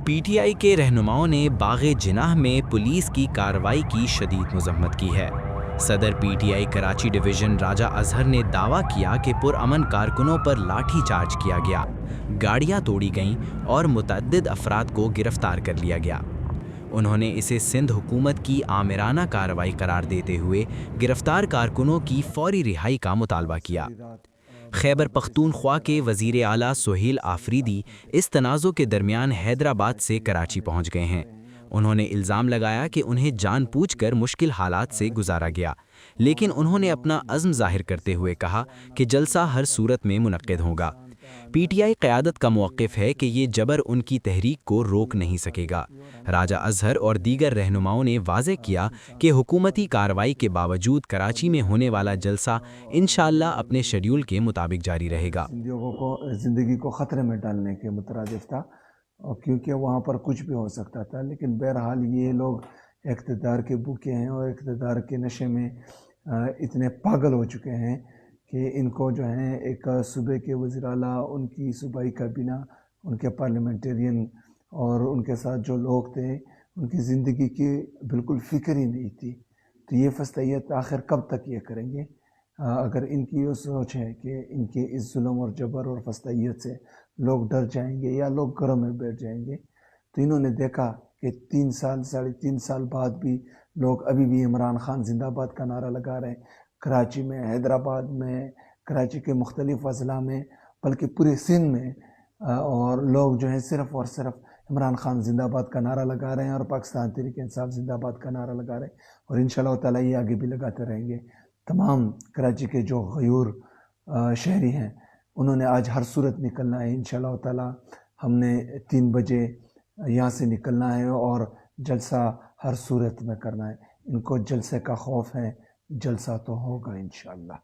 پی T آئی کے رہنماؤں نے باغ جناح میں پولیس کی کارروائی کی شدید مذمت کی ہے۔ صدر P T I Karachi division Raja Azhar نے دعویٰ کیا کہ پرامن کارکنوں پر لاٹھی چارج کیا گیا، گاڑیاں توڑی گئیں اور متعدد افراد کو گرفتار کر لیا گیا۔ انہوں نے اسے سندھ حکومت کی آمرانہ کارروائی قرار دیتے ہوئے گرفتار کارکنوں کی فوری رہائی کا مطالبہ کیا۔ خیبر پختونخوا کے وزیر اعلیٰ سہیل آفریدی اس تنازع کے درمیان حیدرآباد سے کراچی پہنچ گئے ہیں۔ انہوں نے الزام لگایا کہ انہیں جان بوجھ کر مشکل حالات سے گزارا گیا، لیکن انہوں نے اپنا عزم ظاہر کرتے ہوئے کہا کہ جلسہ ہر صورت میں منعقد ہوگا۔ پی ٹی آئی قیادت کا موقف ہے کہ یہ جبر ان کی تحریک کو روک نہیں سکے گا۔ راجہ اظہر اور دیگر رہنماؤں نے واضح کیا کہ حکومتی کارروائی کے باوجود کراچی میں ہونے والا جلسہ انشاءاللہ اپنے شیڈول کے مطابق جاری رہے گا۔ زندگی کو خطرے میں ڈالنے کے مترادف تھا، کیونکہ وہاں پر کچھ بھی ہو سکتا تھا، لیکن بہرحال یہ لوگ اقتدار کے بھوکے ہیں اور اقتدار کے نشے میں اتنے پاگل ہو چکے ہیں کہ ان کو جو ہے ایک صوبے کے وزیر اعلیٰ، ان کی صوبائی کابینہ، ان کے پارلیمنٹرین اور ان کے ساتھ جو لوگ تھے، ان کی زندگی کی بالکل فکر ہی نہیں تھی۔ تو یہ فستیت آخر کب تک یہ کریں گے؟ اگر ان کی یہ سوچ ہے کہ ان کے اس ظلم اور جبر اور فستیت سے لوگ ڈر جائیں گے یا لوگ گھروں میں بیٹھ جائیں گے، تو انہوں نے دیکھا کہ 3 سال بعد بھی لوگ ابھی بھی عمران خان زندہ باد کا نعرہ لگا رہے ہیں، کراچی میں، حیدرآباد میں، کراچی کے مختلف اضلاع میں، بلکہ پورے سندھ میں، اور لوگ جو ہیں صرف اور صرف عمران خان زندہ باد کا نعرہ لگا رہے ہیں اور پاکستان تحریک انصاف زندہ باد کا نعرہ لگا رہے ہیں، اور انشاءاللہ تعالیٰ یہ آگے بھی لگاتے رہیں گے۔ تمام کراچی کے جو غیور شہری ہیں، انہوں نے آج ہر صورت نکلنا ہے انشاءاللہ تعالیٰ۔ ہم نے 3 بجے یہاں سے نکلنا ہے اور جلسہ ہر صورت میں کرنا ہے۔ ان کو جلسے کا خوف ہے، جلسہ تو ہوگا انشاءاللہ۔